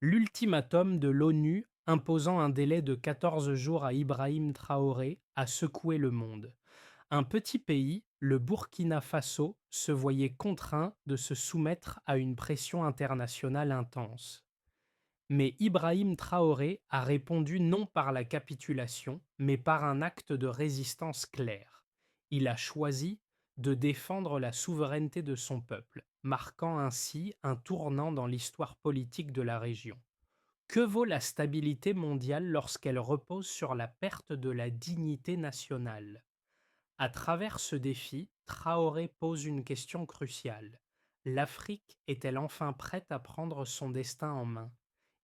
L'ultimatum de l'ONU imposant un délai de 14 jours à Ibrahim Traoré a secoué le monde. Un petit pays, le Burkina Faso, se voyait contraint de se soumettre à une pression internationale intense. Mais Ibrahim Traoré a répondu non par la capitulation, mais par un acte de résistance clair. Il a choisi de défendre la souveraineté de son peuple, marquant ainsi un tournant dans l'histoire politique de la région. Que vaut la stabilité mondiale lorsqu'elle repose sur la perte de la dignité nationale? À travers ce défi, Traoré pose une question cruciale. L'Afrique est-elle enfin prête à prendre son destin en main?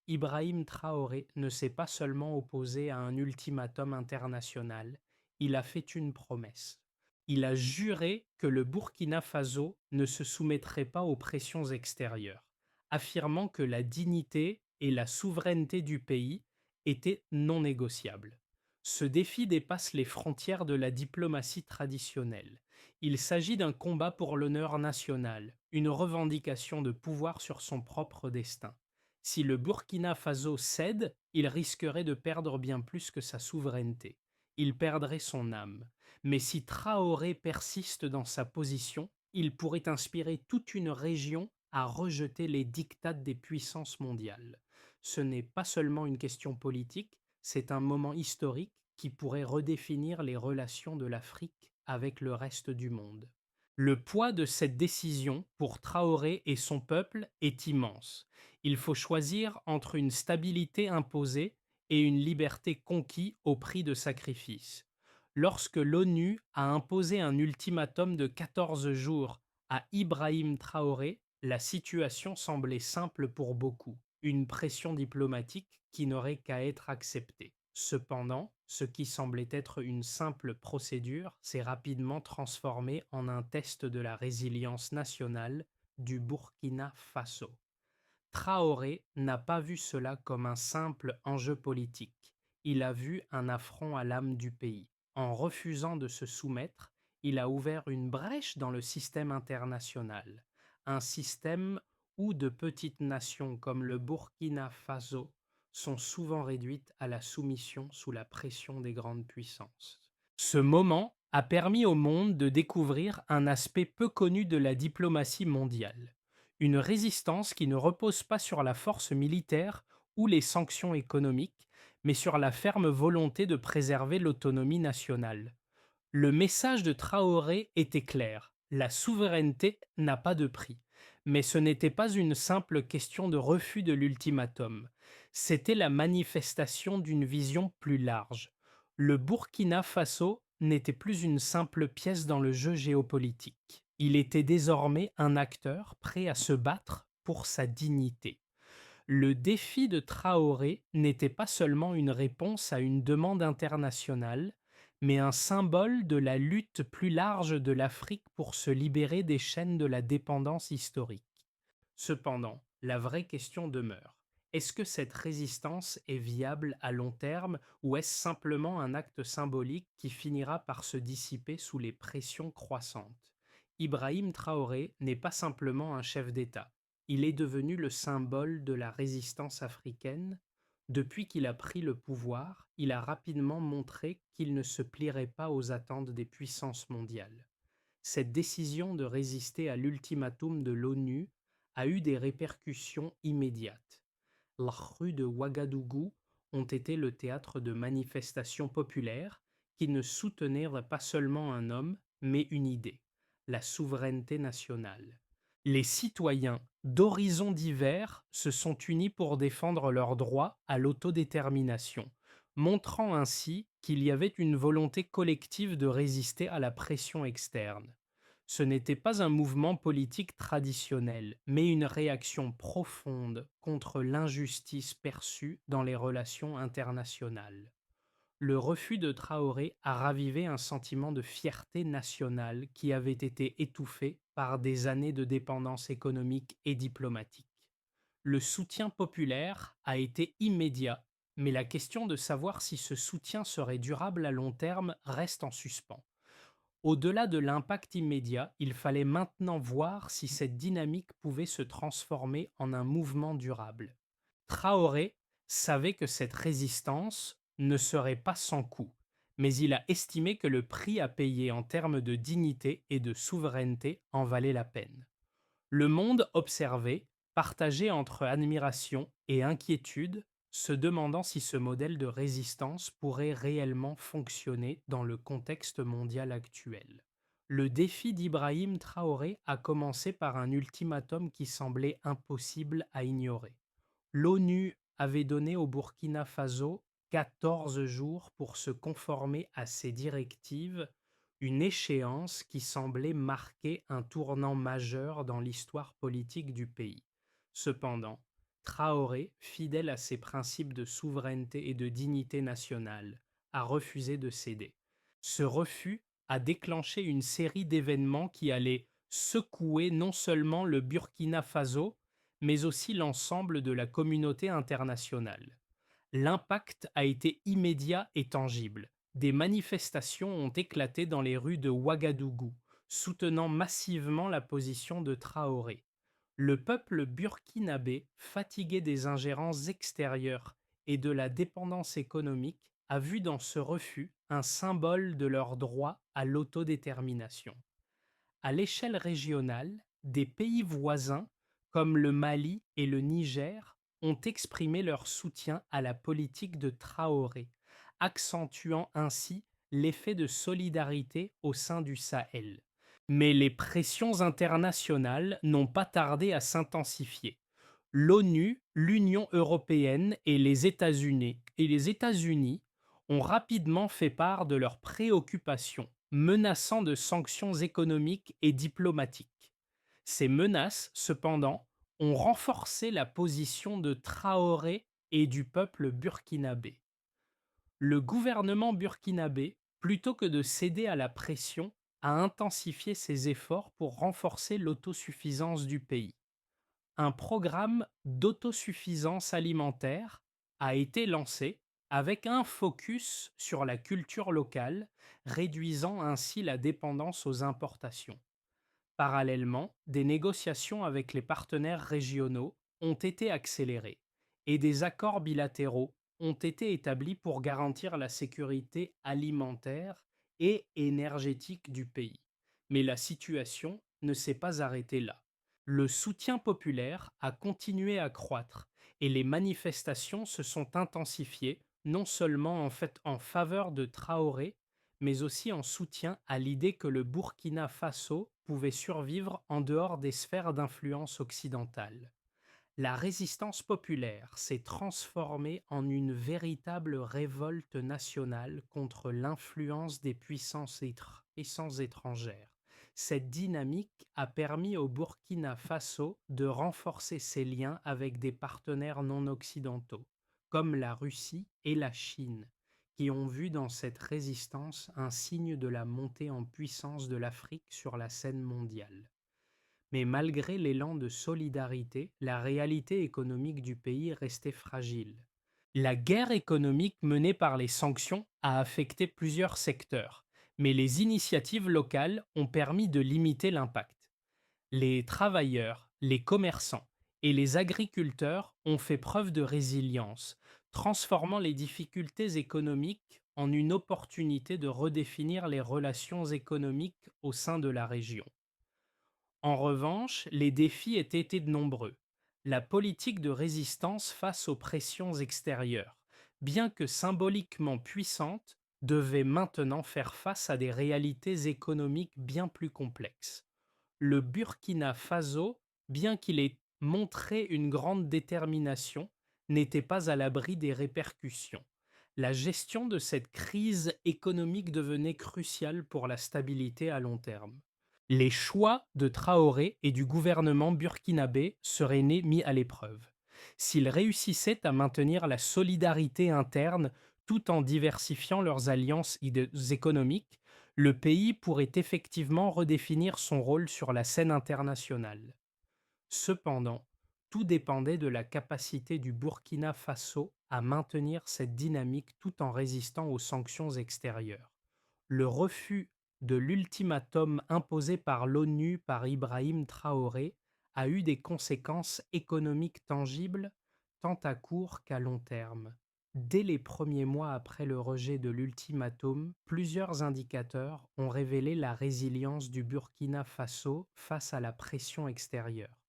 Ibrahim Traoré ne s'est pas seulement opposé à un ultimatum international, il a fait une promesse. Il a juré que le Burkina Faso ne se soumettrait pas aux pressions extérieures, affirmant que la dignité et la souveraineté du pays étaient non négociables. Ce défi dépasse les frontières de la diplomatie traditionnelle. Il s'agit d'un combat pour l'honneur national, une revendication de pouvoir sur son propre destin. Si le Burkina Faso cède, il risquerait de perdre bien plus que sa souveraineté. Il perdrait son âme. Mais si Traoré persiste dans sa position, il pourrait inspirer toute une région à rejeter les diktats des puissances mondiales. Ce n'est pas seulement une question politique, c'est un moment historique qui pourrait redéfinir les relations de l'Afrique avec le reste du monde. Le poids de cette décision pour Traoré et son peuple est immense. Il faut choisir entre une stabilité imposée et une liberté conquise au prix de sacrifices. Lorsque l'ONU a imposé un ultimatum de 14 jours à Ibrahim Traoré, la situation semblait simple pour beaucoup, une pression diplomatique qui n'aurait qu'à être acceptée. Cependant, ce qui semblait être une simple procédure s'est rapidement transformé en un test de la résilience nationale du Burkina Faso. Traoré n'a pas vu cela comme un simple enjeu politique, il a vu un affront à l'âme du pays. En refusant de se soumettre, il a ouvert une brèche dans le système international, un système où de petites nations comme le Burkina Faso sont souvent réduites à la soumission sous la pression des grandes puissances. Ce moment a permis au monde de découvrir un aspect peu connu de la diplomatie mondiale, une résistance qui ne repose pas sur la force militaire ou les sanctions économiques, mais sur la ferme volonté de préserver l'autonomie nationale. Le message de Traoré était clair, la souveraineté n'a pas de prix. Mais ce n'était pas une simple question de refus de l'ultimatum, c'était la manifestation d'une vision plus large. Le Burkina Faso n'était plus une simple pièce dans le jeu géopolitique. Il était désormais un acteur prêt à se battre pour sa dignité. Le défi de Traoré n'était pas seulement une réponse à une demande internationale, mais un symbole de la lutte plus large de l'Afrique pour se libérer des chaînes de la dépendance historique. Cependant, la vraie question demeure. Est-ce que cette résistance est viable à long terme ou est-ce simplement un acte symbolique qui finira par se dissiper sous les pressions croissantes? Ibrahim Traoré n'est pas simplement un chef d'État. Il est devenu le symbole de la résistance africaine. Depuis qu'il a pris le pouvoir, il a rapidement montré qu'il ne se plierait pas aux attentes des puissances mondiales. Cette décision de résister à l'ultimatum de l'ONU a eu des répercussions immédiates. Les rues de Ouagadougou ont été le théâtre de manifestations populaires qui ne soutenaient pas seulement un homme, mais une idée, la souveraineté nationale. Les citoyens d'horizons divers se sont unis pour défendre leur droit à l'autodétermination, montrant ainsi qu'il y avait une volonté collective de résister à la pression externe. Ce n'était pas un mouvement politique traditionnel, mais une réaction profonde contre l'injustice perçue dans les relations internationales. Le refus de Traoré a ravivé un sentiment de fierté nationale qui avait été étouffé par des années de dépendance économique et diplomatique. Le soutien populaire a été immédiat, mais la question de savoir si ce soutien serait durable à long terme reste en suspens. Au-delà de l'impact immédiat, il fallait maintenant voir si cette dynamique pouvait se transformer en un mouvement durable. Traoré savait que cette résistance ne serait pas sans coût, mais il a estimé que le prix à payer en termes de dignité et de souveraineté en valait la peine. Le monde observait, partagé entre admiration et inquiétude, se demandant si ce modèle de résistance pourrait réellement fonctionner dans le contexte mondial actuel. Le défi d'Ibrahim Traoré a commencé par un ultimatum qui semblait impossible à ignorer. L'ONU avait donné au Burkina Faso 14 jours pour se conformer à ces directives, une échéance qui semblait marquer un tournant majeur dans l'histoire politique du pays. Cependant, Traoré, fidèle à ses principes de souveraineté et de dignité nationale, a refusé de céder. Ce refus a déclenché une série d'événements qui allaient secouer non seulement le Burkina Faso, mais aussi l'ensemble de la communauté internationale. L'impact a été immédiat et tangible. Des manifestations ont éclaté dans les rues de Ouagadougou, soutenant massivement la position de Traoré. Le peuple burkinabé, fatigué des ingérences extérieures et de la dépendance économique, a vu dans ce refus un symbole de leur droit à l'autodétermination. À l'échelle régionale, des pays voisins comme le Mali et le Niger ont exprimé leur soutien à la politique de Traoré, accentuant ainsi l'effet de solidarité au sein du Sahel. Mais les pressions internationales n'ont pas tardé à s'intensifier. L'ONU, l'Union européenne et les États-Unis ont rapidement fait part de leurs préoccupations, menaçant de sanctions économiques et diplomatiques. Ces menaces, cependant, ont renforcé la position de Traoré et du peuple burkinabé. Le gouvernement burkinabé, plutôt que de céder à la pression, a intensifié ses efforts pour renforcer l'autosuffisance du pays. Un programme d'autosuffisance alimentaire a été lancé avec un focus sur la culture locale, réduisant ainsi la dépendance aux importations. Parallèlement, des négociations avec les partenaires régionaux ont été accélérées et des accords bilatéraux ont été établis pour garantir la sécurité alimentaire et énergétique du pays. Mais la situation ne s'est pas arrêtée là. Le soutien populaire a continué à croître et les manifestations se sont intensifiées, non seulement en faveur de Traoré, mais aussi en soutien à l'idée que le Burkina Faso pouvait survivre en dehors des sphères d'influence occidentales. La résistance populaire s'est transformée en une véritable révolte nationale contre l'influence des puissances étrangères. Cette dynamique a permis au Burkina Faso de renforcer ses liens avec des partenaires non occidentaux, comme la Russie et la Chine, qui ont vu dans cette résistance un signe de la montée en puissance de l'Afrique sur la scène mondiale. Mais malgré l'élan de solidarité, la réalité économique du pays restait fragile. La guerre économique menée par les sanctions a affecté plusieurs secteurs, mais les initiatives locales ont permis de limiter l'impact. Les travailleurs, les commerçants et les agriculteurs ont fait preuve de résilience, transformant les difficultés économiques en une opportunité de redéfinir les relations économiques au sein de la région. En revanche, les défis étaient nombreux. La politique de résistance face aux pressions extérieures, bien que symboliquement puissante, devait maintenant faire face à des réalités économiques bien plus complexes. Le Burkina Faso, bien qu'il ait montré une grande détermination, n'était pas à l'abri des répercussions. La gestion de cette crise économique devenait cruciale pour la stabilité à long terme. Les choix de Traoré et du gouvernement burkinabé seraient mis à l'épreuve. S'ils réussissaient à maintenir la solidarité interne tout en diversifiant leurs alliances économiques, le pays pourrait effectivement redéfinir son rôle sur la scène internationale. Cependant, tout dépendait de la capacité du Burkina Faso à maintenir cette dynamique tout en résistant aux sanctions extérieures. Le refus de l'ultimatum imposé par l'ONU par Ibrahim Traoré a eu des conséquences économiques tangibles, tant à court qu'à long terme. Dès les premiers mois après le rejet de l'ultimatum, plusieurs indicateurs ont révélé la résilience du Burkina Faso face à la pression extérieure.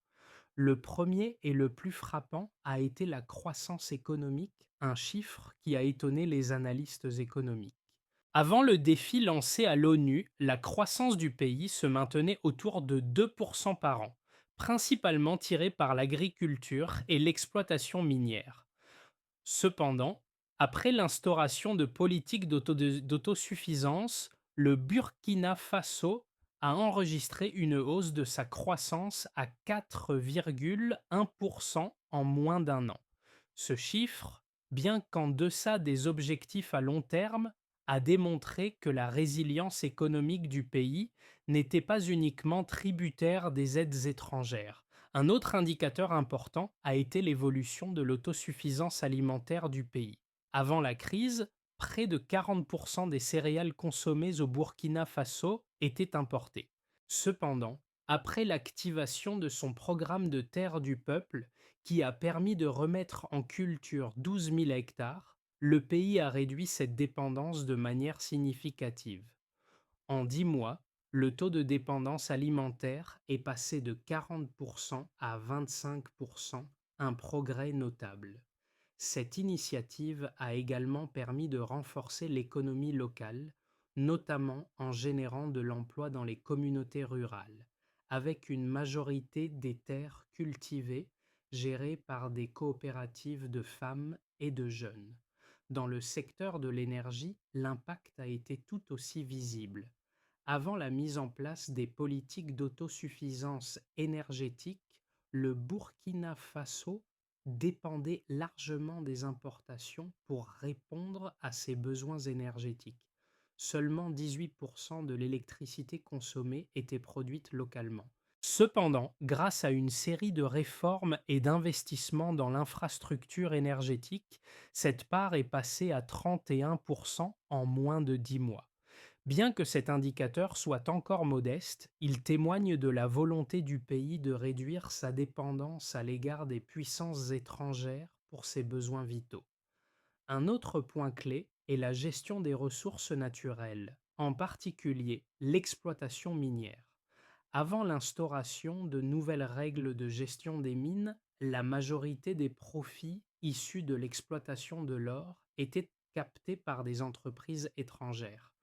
Le premier et le plus frappant a été la croissance économique, un chiffre qui a étonné les analystes économiques. Avant le défi lancé à l'ONU, la croissance du pays se maintenait autour de 2% par an, principalement tirée par l'agriculture et l'exploitation minière. Cependant, après l'instauration de politiques d'autosuffisance, le Burkina Faso a enregistré une hausse de sa croissance à 4,1% en moins d'un an. Ce chiffre, bien qu'en deçà des objectifs à long terme, a démontré que la résilience économique du pays n'était pas uniquement tributaire des aides étrangères. Un autre indicateur important a été l'évolution de l'autosuffisance alimentaire du pays. Avant la crise, près de 40% des céréales consommées au Burkina Faso étaient importées. Cependant, après l'activation de son programme de terre du peuple, qui a permis de remettre en culture 12 000 hectares, le pays a réduit cette dépendance de manière significative. En 10 mois, le taux de dépendance alimentaire est passé de 40% à 25%, un progrès notable. Cette initiative a également permis de renforcer l'économie locale, notamment en générant de l'emploi dans les communautés rurales, avec une majorité des terres cultivées gérées par des coopératives de femmes et de jeunes. Dans le secteur de l'énergie, l'impact a été tout aussi visible. Avant la mise en place des politiques d'autosuffisance énergétique, le Burkina Faso dépendait largement des importations pour répondre à ses besoins énergétiques. Seulement 18% de l'électricité consommée était produite localement. Cependant, grâce à une série de réformes et d'investissements dans l'infrastructure énergétique, cette part est passée à 31% en moins de 10 mois. Bien que cet indicateur soit encore modeste, il témoigne de la volonté du pays de réduire sa dépendance à l'égard des puissances étrangères pour ses besoins vitaux. Un autre point clé est la gestion des ressources naturelles, en particulier l'exploitation minière. Avant l'instauration de nouvelles règles de gestion des mines, la majorité des profits issus de l'exploitation de l'or étaient captés par des entreprises étrangères.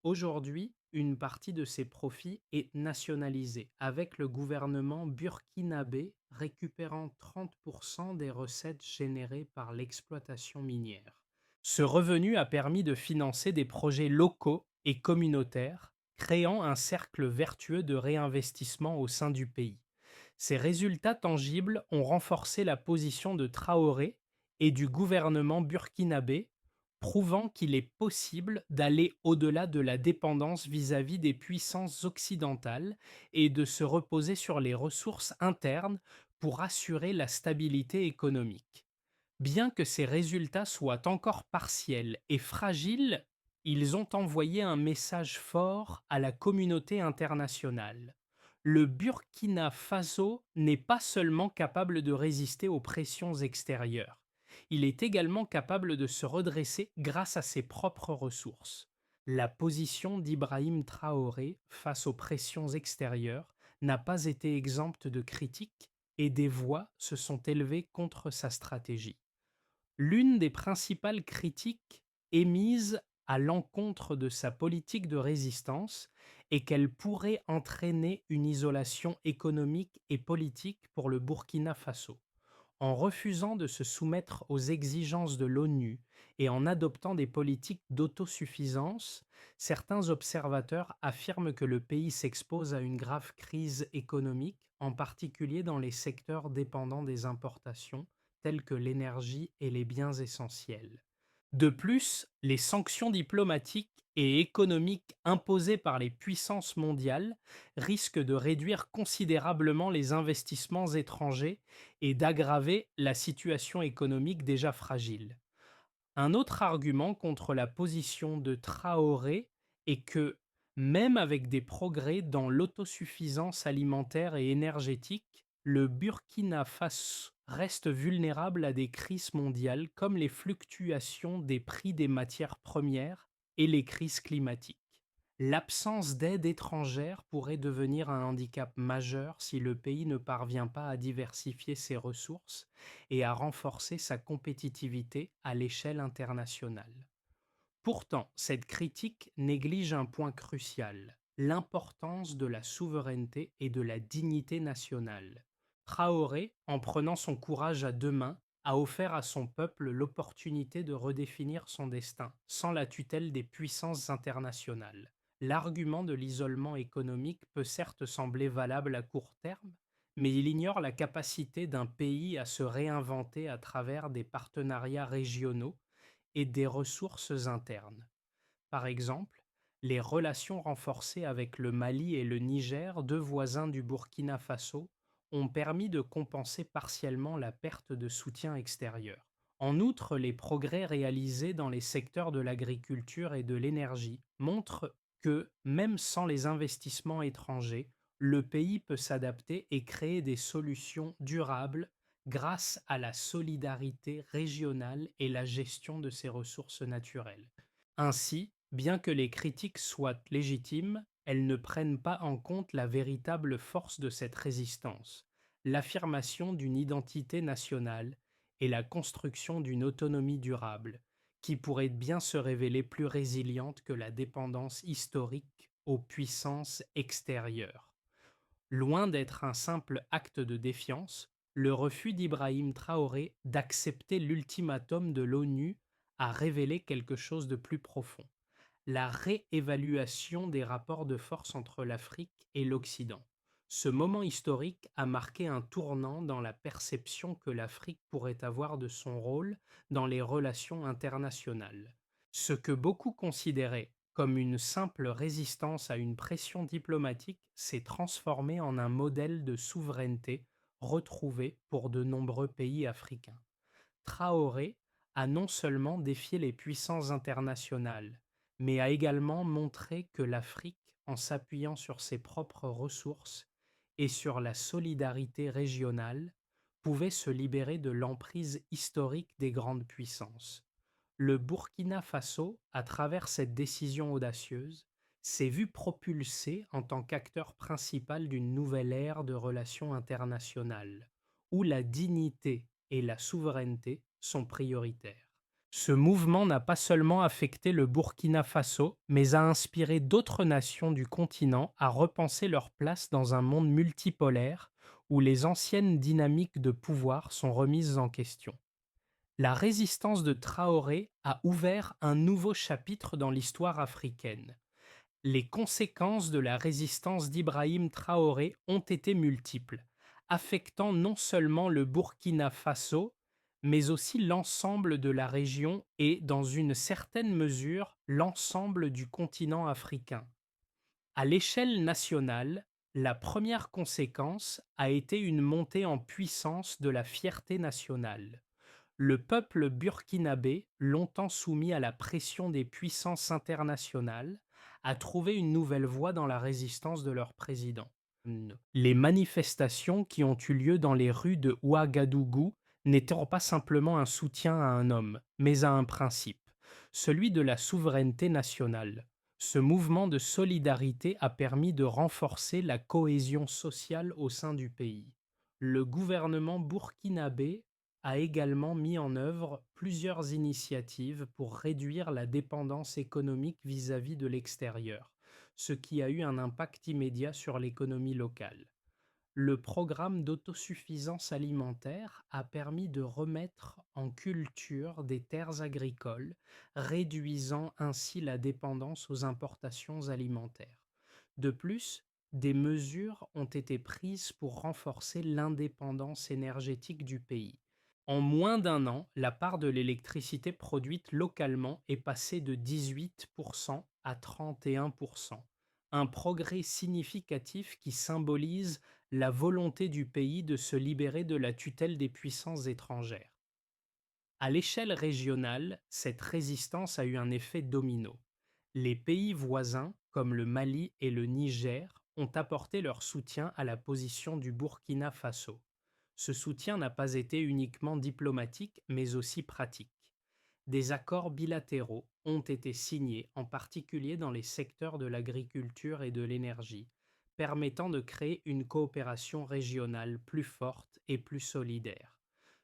Aujourd'hui, une partie de ces profits est nationalisée, avec le gouvernement burkinabé récupérant 30% des recettes générées par l'exploitation minière. Ce revenu a permis de financer des projets locaux et communautaires, créant un cercle vertueux de réinvestissement au sein du pays. Ces résultats tangibles ont renforcé la position de Traoré et du gouvernement burkinabé, prouvant qu'il est possible d'aller au-delà de la dépendance vis-à-vis des puissances occidentales et de se reposer sur les ressources internes pour assurer la stabilité économique. Bien que ces résultats soient encore partiels et fragiles, ils ont envoyé un message fort à la communauté internationale. Le Burkina Faso n'est pas seulement capable de résister aux pressions extérieures, il est également capable de se redresser grâce à ses propres ressources. La position d'Ibrahim Traoré face aux pressions extérieures n'a pas été exempte de critiques et des voix se sont élevées contre sa stratégie. L'une des principales critiques émises à l'encontre de sa politique de résistance est qu'elle pourrait entraîner une isolation économique et politique pour le Burkina Faso. En refusant de se soumettre aux exigences de l'ONU et en adoptant des politiques d'autosuffisance, certains observateurs affirment que le pays s'expose à une grave crise économique, en particulier dans les secteurs dépendants des importations, tels que l'énergie et les biens essentiels. De plus, les sanctions diplomatiques et économiques imposées par les puissances mondiales risquent de réduire considérablement les investissements étrangers et d'aggraver la situation économique déjà fragile. Un autre argument contre la position de Traoré est que, même avec des progrès dans l'autosuffisance alimentaire et énergétique, le Burkina Faso reste vulnérable à des crises mondiales comme les fluctuations des prix des matières premières et les crises climatiques. L'absence d'aide étrangère pourrait devenir un handicap majeur si le pays ne parvient pas à diversifier ses ressources et à renforcer sa compétitivité à l'échelle internationale. Pourtant, cette critique néglige un point crucial, l'importance de la souveraineté et de la dignité nationale. Traoré, en prenant son courage à deux mains, a offert à son peuple l'opportunité de redéfinir son destin, sans la tutelle des puissances internationales. L'argument de l'isolement économique peut certes sembler valable à court terme, mais il ignore la capacité d'un pays à se réinventer à travers des partenariats régionaux et des ressources internes. Par exemple, les relations renforcées avec le Mali et le Niger, deux voisins du Burkina Faso, ont permis de compenser partiellement la perte de soutien extérieur. En outre, les progrès réalisés dans les secteurs de l'agriculture et de l'énergie montrent que, même sans les investissements étrangers, le pays peut s'adapter et créer des solutions durables grâce à la solidarité régionale et la gestion de ses ressources naturelles. Ainsi, bien que les critiques soient légitimes, elles ne prennent pas en compte la véritable force de cette résistance, l'affirmation d'une identité nationale et la construction d'une autonomie durable, qui pourrait bien se révéler plus résiliente que la dépendance historique aux puissances extérieures. Loin d'être un simple acte de défiance, le refus d'Ibrahim Traoré d'accepter l'ultimatum de l'ONU a révélé quelque chose de plus profond, la réévaluation des rapports de force entre l'Afrique et l'Occident. Ce moment historique a marqué un tournant dans la perception que l'Afrique pourrait avoir de son rôle dans les relations internationales. Ce que beaucoup considéraient comme une simple résistance à une pression diplomatique s'est transformé en un modèle de souveraineté retrouvé pour de nombreux pays africains. Traoré a non seulement défié les puissances internationales, mais a également montré que l'Afrique, en s'appuyant sur ses propres ressources et sur la solidarité régionale, pouvait se libérer de l'emprise historique des grandes puissances. Le Burkina Faso, à travers cette décision audacieuse, s'est vu propulsé en tant qu'acteur principal d'une nouvelle ère de relations internationales, où la dignité et la souveraineté sont prioritaires. Ce mouvement n'a pas seulement affecté le Burkina Faso, mais a inspiré d'autres nations du continent à repenser leur place dans un monde multipolaire où les anciennes dynamiques de pouvoir sont remises en question. La résistance de Traoré a ouvert un nouveau chapitre dans l'histoire africaine. Les conséquences de la résistance d'Ibrahim Traoré ont été multiples, affectant non seulement le Burkina Faso, mais aussi l'ensemble de la région et, dans une certaine mesure, l'ensemble du continent africain. À l'échelle nationale, la première conséquence a été une montée en puissance de la fierté nationale. Le peuple burkinabé, longtemps soumis à la pression des puissances internationales, a trouvé une nouvelle voie dans la résistance de leur président. Les manifestations qui ont eu lieu dans les rues de Ouagadougou n'étant pas simplement un soutien à un homme, mais à un principe, celui de la souveraineté nationale. Ce mouvement de solidarité a permis de renforcer la cohésion sociale au sein du pays. Le gouvernement burkinabé a également mis en œuvre plusieurs initiatives pour réduire la dépendance économique vis-à-vis de l'extérieur, ce qui a eu un impact immédiat sur l'économie locale. Le programme d'autosuffisance alimentaire a permis de remettre en culture des terres agricoles, réduisant ainsi la dépendance aux importations alimentaires. De plus, des mesures ont été prises pour renforcer l'indépendance énergétique du pays. En moins d'un an, la part de l'électricité produite localement est passée de 18% à 31%, un progrès significatif qui symbolise la volonté du pays de se libérer de la tutelle des puissances étrangères. À l'échelle régionale, cette résistance a eu un effet domino. Les pays voisins, comme le Mali et le Niger, ont apporté leur soutien à la position du Burkina Faso. Ce soutien n'a pas été uniquement diplomatique, mais aussi pratique. Des accords bilatéraux ont été signés, en particulier dans les secteurs de l'agriculture et de l'énergie, permettant de créer une coopération régionale plus forte et plus solidaire.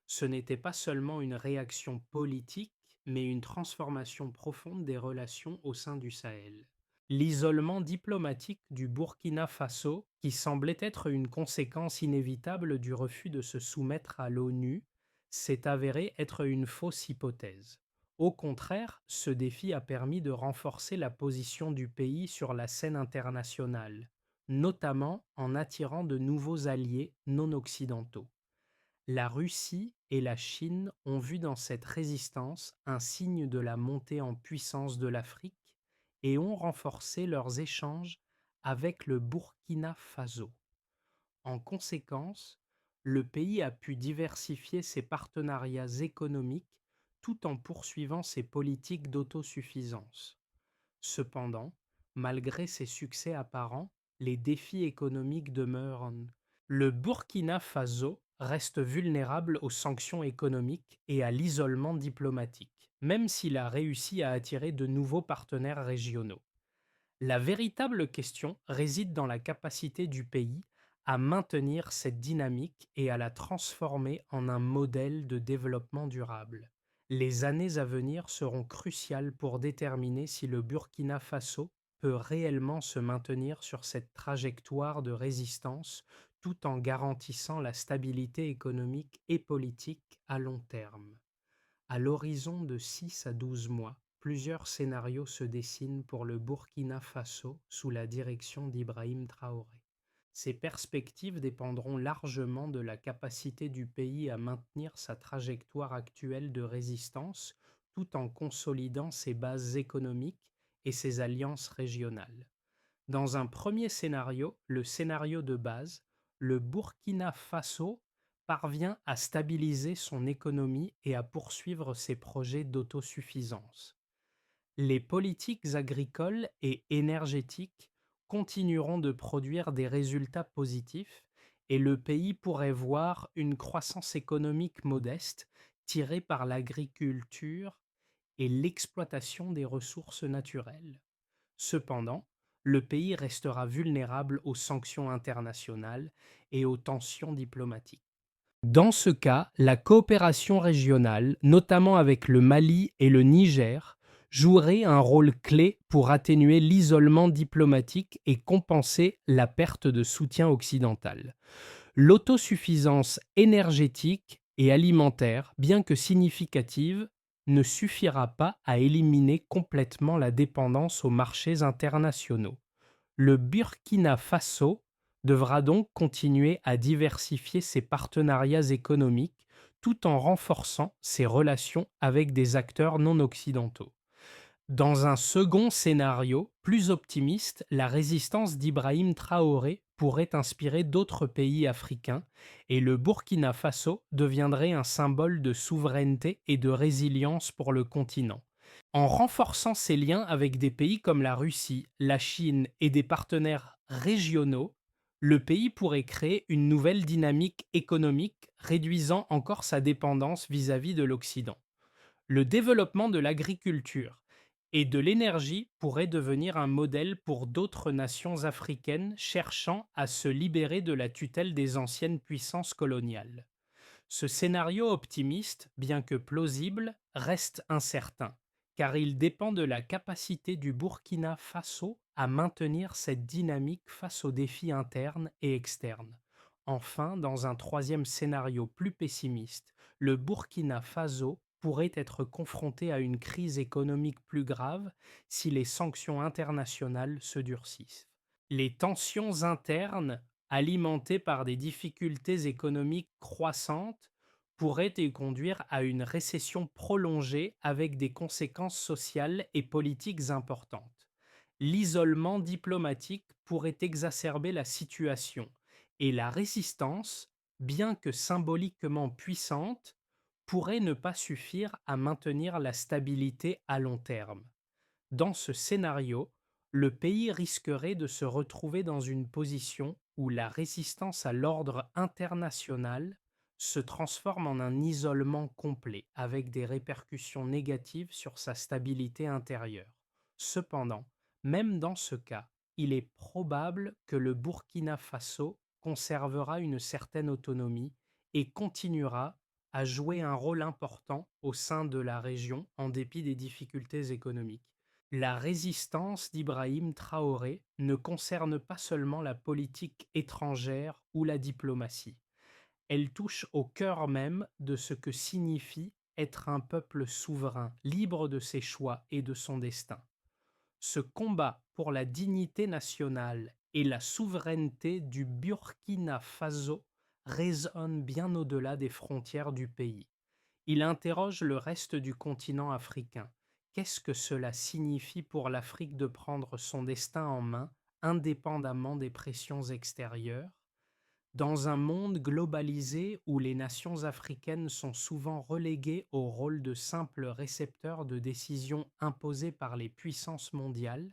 Ce n'était pas seulement une réaction politique, mais une transformation profonde des relations au sein du Sahel. L'isolement diplomatique du Burkina Faso, qui semblait être une conséquence inévitable du refus de se soumettre à l'ONU, s'est avéré être une fausse hypothèse. Au contraire, ce défi a permis de renforcer la position du pays sur la scène internationale, notamment en attirant de nouveaux alliés non occidentaux. La Russie et la Chine ont vu dans cette résistance un signe de la montée en puissance de l'Afrique et ont renforcé leurs échanges avec le Burkina Faso. En conséquence, le pays a pu diversifier ses partenariats économiques tout en poursuivant ses politiques d'autosuffisance. Cependant, malgré ces succès apparents, les défis économiques demeurent. Le Burkina Faso reste vulnérable aux sanctions économiques et à l'isolement diplomatique, même s'il a réussi à attirer de nouveaux partenaires régionaux. La véritable question réside dans la capacité du pays à maintenir cette dynamique et à la transformer en un modèle de développement durable. Les années à venir seront cruciales pour déterminer si le Burkina Faso peut réellement se maintenir sur cette trajectoire de résistance tout en garantissant la stabilité économique et politique à long terme. À l'horizon de 6 à 12 mois, plusieurs scénarios se dessinent pour le Burkina Faso sous la direction d'Ibrahim Traoré. Ces perspectives dépendront largement de la capacité du pays à maintenir sa trajectoire actuelle de résistance tout en consolidant ses bases économiques et ses alliances régionales. Dans un premier scénario, le scénario de base, le Burkina Faso parvient à stabiliser son économie et à poursuivre ses projets d'autosuffisance. Les politiques agricoles et énergétiques continueront de produire des résultats positifs et le pays pourrait voir une croissance économique modeste tirée par l'agriculture et l'exploitation des ressources naturelles. Cependant, le pays restera vulnérable aux sanctions internationales et aux tensions diplomatiques. Dans ce cas, la coopération régionale, notamment avec le Mali et le Niger, jouerait un rôle clé pour atténuer l'isolement diplomatique et compenser la perte de soutien occidental. L'autosuffisance énergétique et alimentaire, bien que significative, ne suffira pas à éliminer complètement la dépendance aux marchés internationaux. Le Burkina Faso devra donc continuer à diversifier ses partenariats économiques tout en renforçant ses relations avec des acteurs non occidentaux. Dans un second scénario, plus optimiste, la résistance d'Ibrahim Traoré pourrait inspirer d'autres pays africains et le Burkina Faso deviendrait un symbole de souveraineté et de résilience pour le continent. En renforçant ses liens avec des pays comme la Russie, la Chine et des partenaires régionaux, le pays pourrait créer une nouvelle dynamique économique, réduisant encore sa dépendance vis-à-vis de l'Occident. Le développement de l'agriculture et de l'énergie pourrait devenir un modèle pour d'autres nations africaines cherchant à se libérer de la tutelle des anciennes puissances coloniales. Ce scénario optimiste, bien que plausible, reste incertain, car il dépend de la capacité du Burkina Faso à maintenir cette dynamique face aux défis internes et externes. Enfin, dans un troisième scénario plus pessimiste, le Burkina Faso pourrait être confronté à une crise économique plus grave si les sanctions internationales se durcissent. Les tensions internes, alimentées par des difficultés économiques croissantes, pourraient y conduire à une récession prolongée avec des conséquences sociales et politiques importantes. L'isolement diplomatique pourrait exacerber la situation et la résistance, bien que symboliquement puissante, pourrait ne pas suffire à maintenir la stabilité à long terme. Dans ce scénario, le pays risquerait de se retrouver dans une position où la résistance à l'ordre international se transforme en un isolement complet, avec des répercussions négatives sur sa stabilité intérieure. Cependant, même dans ce cas, il est probable que le Burkina Faso conservera une certaine autonomie et continuera à jouer un rôle important au sein de la région en dépit des difficultés économiques. La résistance d'Ibrahim Traoré ne concerne pas seulement la politique étrangère ou la diplomatie. Elle touche au cœur même de ce que signifie être un peuple souverain, libre de ses choix et de son destin. Ce combat pour la dignité nationale et la souveraineté du Burkina Faso résonne bien au-delà des frontières du pays. Il interroge le reste du continent africain. Qu'est-ce que cela signifie pour l'Afrique de prendre son destin en main, indépendamment des pressions extérieures? Dans un monde globalisé où les nations africaines sont souvent reléguées au rôle de simples récepteurs de décisions imposées par les puissances mondiales,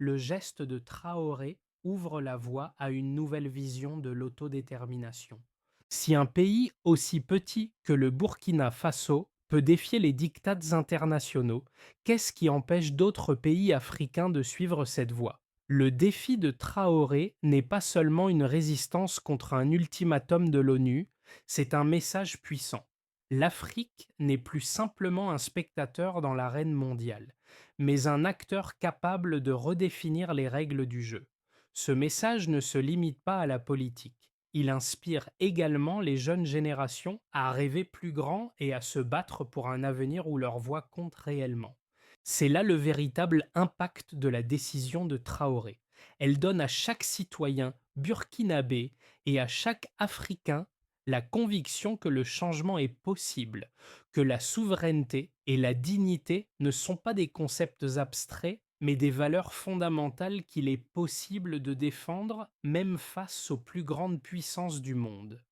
le geste de Traoré ouvre la voie à une nouvelle vision de l'autodétermination. Si un pays aussi petit que le Burkina Faso peut défier les diktats internationaux, qu'est-ce qui empêche d'autres pays africains de suivre cette voie? Le défi de Traoré n'est pas seulement une résistance contre un ultimatum de l'ONU, c'est un message puissant. L'Afrique n'est plus simplement un spectateur dans l'arène mondiale, mais un acteur capable de redéfinir les règles du jeu. Ce message ne se limite pas à la politique. Il inspire également les jeunes générations à rêver plus grand et à se battre pour un avenir où leur voix compte réellement. C'est là le véritable impact de la décision de Traoré. Elle donne à chaque citoyen burkinabé et à chaque Africain la conviction que le changement est possible, que la souveraineté et la dignité ne sont pas des concepts abstraits, mais des valeurs fondamentales qu'il est possible de défendre même face aux plus grandes puissances du monde.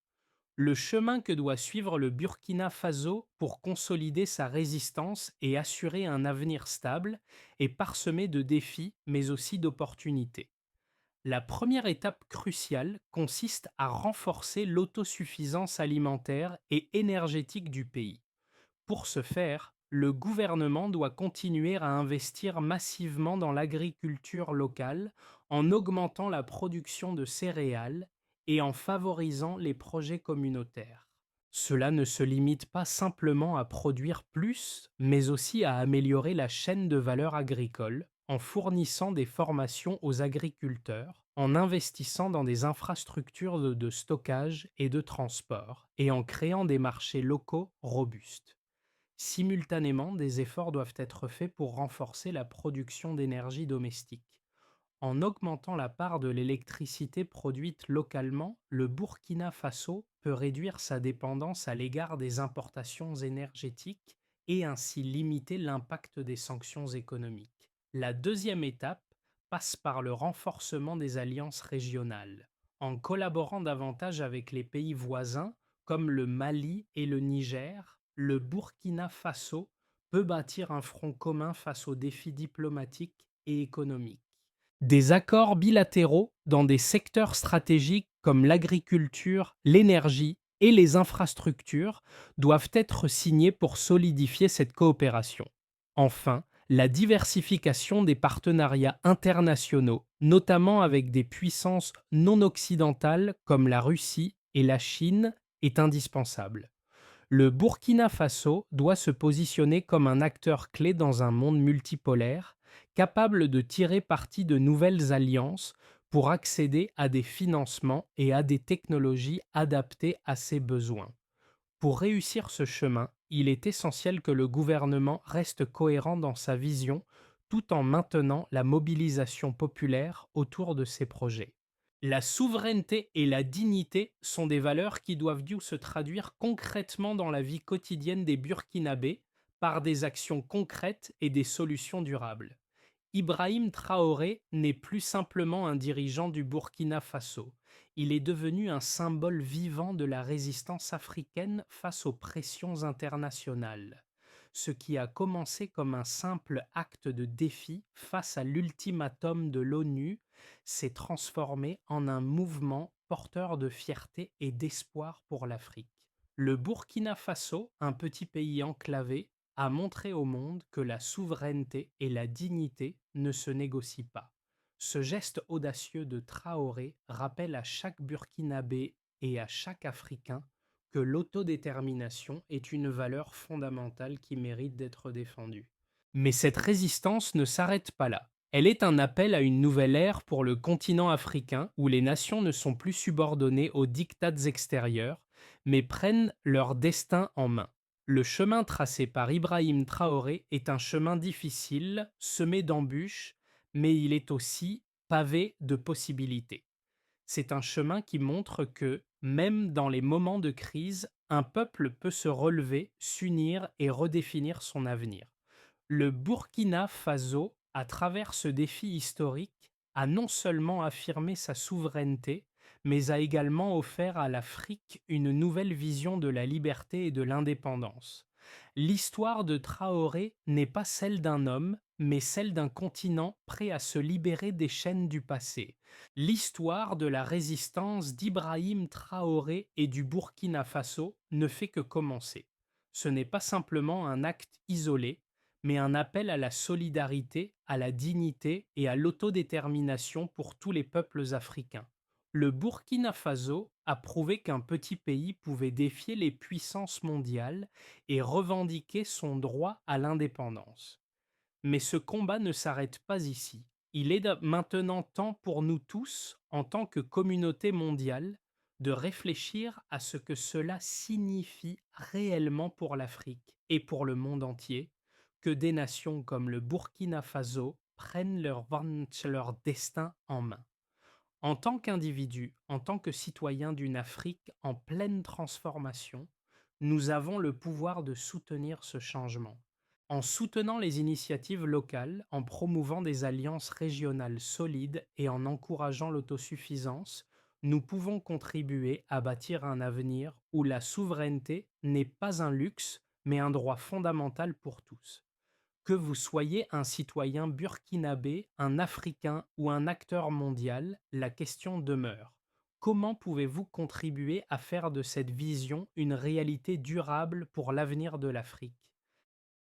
Le chemin que doit suivre le Burkina Faso pour consolider sa résistance et assurer un avenir stable est parsemé de défis mais aussi d'opportunités. La première étape cruciale consiste à renforcer l'autosuffisance alimentaire et énergétique du pays. Pour ce faire, le gouvernement doit continuer à investir massivement dans l'agriculture locale en augmentant la production de céréales et en favorisant les projets communautaires. Cela ne se limite pas simplement à produire plus, mais aussi à améliorer la chaîne de valeur agricole en fournissant des formations aux agriculteurs, en investissant dans des infrastructures de stockage et de transport, et en créant des marchés locaux robustes. Simultanément, des efforts doivent être faits pour renforcer la production d'énergie domestique. En augmentant la part de l'électricité produite localement, le Burkina Faso peut réduire sa dépendance à l'égard des importations énergétiques et ainsi limiter l'impact des sanctions économiques. La deuxième étape passe par le renforcement des alliances régionales. En collaborant davantage avec les pays voisins, comme le Mali et le Niger, le Burkina Faso peut bâtir un front commun face aux défis diplomatiques et économiques. Des accords bilatéraux dans des secteurs stratégiques comme l'agriculture, l'énergie et les infrastructures doivent être signés pour solidifier cette coopération. Enfin, la diversification des partenariats internationaux, notamment avec des puissances non occidentales comme la Russie et la Chine, est indispensable. Le Burkina Faso doit se positionner comme un acteur clé dans un monde multipolaire, capable de tirer parti de nouvelles alliances pour accéder à des financements et à des technologies adaptées à ses besoins. Pour réussir ce chemin, il est essentiel que le gouvernement reste cohérent dans sa vision tout en maintenant la mobilisation populaire autour de ses projets. La souveraineté et la dignité sont des valeurs qui doivent dû se traduire concrètement dans la vie quotidienne des Burkinabés par des actions concrètes et des solutions durables. Ibrahim Traoré n'est plus simplement un dirigeant du Burkina Faso, il est devenu un symbole vivant de la résistance africaine face aux pressions internationales. Ce qui a commencé comme un simple acte de défi face à l'ultimatum de l'ONU s'est transformé en un mouvement porteur de fierté et d'espoir pour l'Afrique. Le Burkina Faso, un petit pays enclavé, a montré au monde que la souveraineté et la dignité ne se négocient pas. Ce geste audacieux de Traoré rappelle à chaque Burkinabé et à chaque Africain que l'autodétermination est une valeur fondamentale qui mérite d'être défendue. Mais cette résistance ne s'arrête pas là. Elle est un appel à une nouvelle ère pour le continent africain où les nations ne sont plus subordonnées aux diktats extérieurs, mais prennent leur destin en main. Le chemin tracé par Ibrahim Traoré est un chemin difficile, semé d'embûches, mais il est aussi pavé de possibilités. C'est un chemin qui montre que, même dans les moments de crise, un peuple peut se relever, s'unir et redéfinir son avenir. Le Burkina Faso, à travers ce défi historique, a non seulement affirmé sa souveraineté, mais a également offert à l'Afrique une nouvelle vision de la liberté et de l'indépendance. L'histoire de Traoré n'est pas celle d'un homme, mais celle d'un continent prêt à se libérer des chaînes du passé. L'histoire de la résistance d'Ibrahim Traoré et du Burkina Faso ne fait que commencer. Ce n'est pas simplement un acte isolé, mais un appel à la solidarité, à la dignité et à l'autodétermination pour tous les peuples africains. Le Burkina Faso a prouvé qu'un petit pays pouvait défier les puissances mondiales et revendiquer son droit à l'indépendance. Mais ce combat ne s'arrête pas ici. Il est maintenant temps pour nous tous, en tant que communauté mondiale, de réfléchir à ce que cela signifie réellement pour l'Afrique et pour le monde entier, que des nations comme le Burkina Faso prennent leur destin en main. En tant qu'individu, en tant que citoyen d'une Afrique en pleine transformation, nous avons le pouvoir de soutenir ce changement. En soutenant les initiatives locales, en promouvant des alliances régionales solides et en encourageant l'autosuffisance, nous pouvons contribuer à bâtir un avenir où la souveraineté n'est pas un luxe, mais un droit fondamental pour tous. Que vous soyez un citoyen burkinabé, un Africain ou un acteur mondial, la question demeure. Comment pouvez-vous contribuer à faire de cette vision une réalité durable pour l'avenir de l'Afrique?